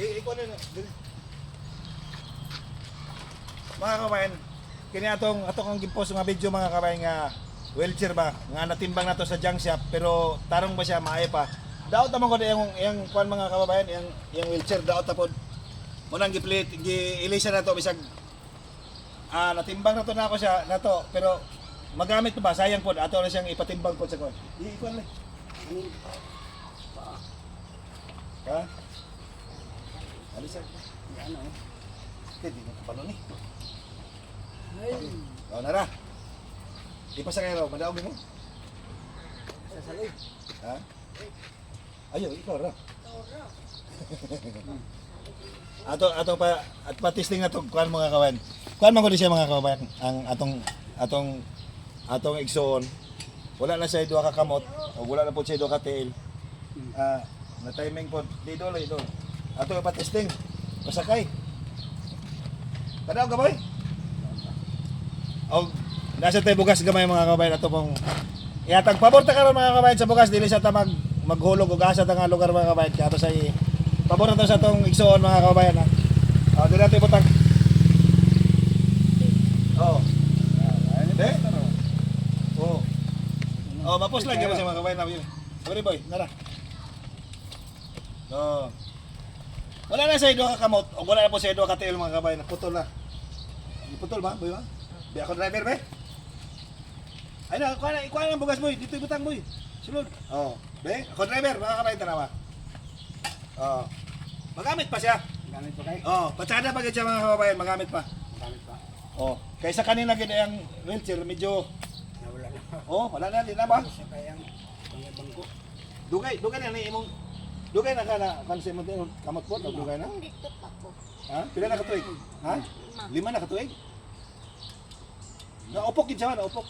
Ikaw na. Mga kabayan, kini atong ang gipost nga video mga kabayan nga wheelchair ba nga natimbang na to sa junk shop pero tarong ba siya maayo pa. Daot naman ko yung kuan mga kababayan, yung wheelchair daot ta pod. Munang giplit gi-ilisa na to bisag natimbang na to na ako siya na to pero magamit pa ba sayang pod ato na siyang ipatimbang pod sa kuan. Ikuan lang. Ha? Alisa. Ano? Hindi na kapalo ni. Ay. Oh, nara. Di pa sa kayo, madaog mo. Sa salay. Ha? Ayo, ikaw ra. Ato pa at patisting na to kuan mga kawan. Kuan man ko di siya mga kawan ang atong igsoon. Wala na siya duha ka kamot o wala na po siya duha ka tail. Na timing po dito lay do. Ato pa testing. Pasakay. Kada ka boy? Og nasa tayo bugas gamay mga kabayan ato pong ihatag pabor ta karon mga kabayan sa bugas dili sa ta maghulog og asa ta nga lugar mga kabayan kaya ato sa pabor na to sa tong igsoon mga kabayan ha. Dili nato ibutang. Oh. Mapos lang gyud sa mga kabayan namin. Sorry boy, nara. No. Wala na sa ido ka kamot o wala na po sa ido ka tail mga kabayan, putol na. Putol ba, boy ba? Di ako driver be. Ay na, ikuha na ang bugas boy, dito ibutang boy. Sulod. Be, ako driver, mga kabayan tanawa. Magamit pa siya. Magamit pa kayo? Patsada pa gid siya mga kabayan, magamit pa. Magamit pa. Kaysa kanina gid ang wheelchair medyo Nawala na. wala na din na ba? Sa kayang bangko. Dugay na ni imong dugay na kana kanse mo din kamot po, dugay na. Dito pa po. Ha? Pila na ka tuig? Ha? 5 na ka tuig? Naupok gid siya, naupok.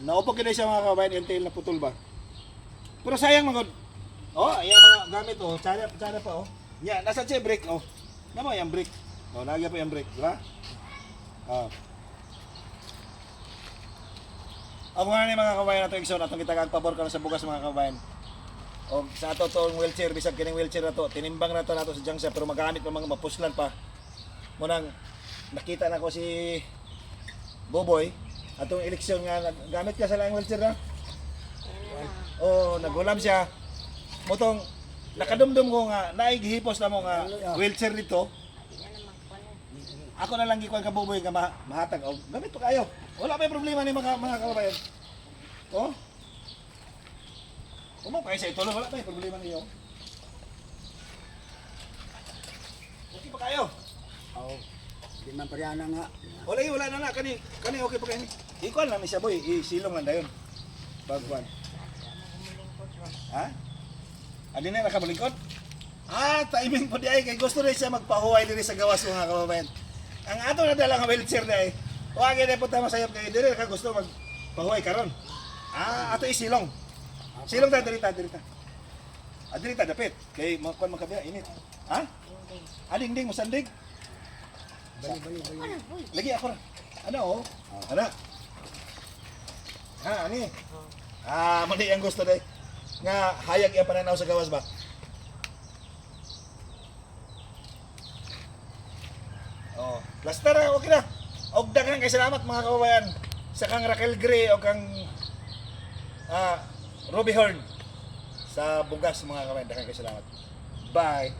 Naupok gid siya mga kabayan, yung tail na putol ba. Pero sayang man gud. Ayan mga gamit tsada pa Nya, nasa siya brake Namo yung brake. Nagya pa yung brake, di ba? Ako nga ni mga kabayan nato igsoon atong gitagag pabor karon sa bugas mga kabayan. Sa ato tong wheelchair bisag kining wheelchair na to, tinimbang na to nato sa junk shop pero magamit pa mga mapuslan pa. Munang nakita na ko si Boboy atong eleksyon nga gamit ka sa laing wheelchair na. Nagulam siya. Motong nakadumdum ko nga naigihipos na mo nga wheelchair dito. Ako na lang gikuan ka Boboy nga mahatag gamit pa kayo. Wala pa problema ni mga kababayan. Kumo kayo sa ito wala pa problema niyo. Okay pa kayo? Di man parehana nga. Wala na kani okay pa kayo. Ikuan lang ni siya boy, isilong lang dayon. Bagwan. Ha? Adi na nakabalingkod? Timing po di ay kay gusto rin siya magpahuway diri sa gawas mga kababayan. Ang ato na dala nga wheelchair na ay wagi na punta masayop kay diri ka gusto magpahuway karon. Ato isilong. Silong ta dirita. Dirita dapit kay kuan magkabiya init. Ha? Dingding mo sandig. Bali. Lagi ako ra. Ano Ana. Ani. Mali ang gusto day. Nga hayag iya pananaw sa gawas ba? Plaster okay na. Og daghang kay salamat mga kababayan sa kang Raquel Gray o kang Ruby Horn sa bugas mga kababayan. Daghang kay salamat. Bye.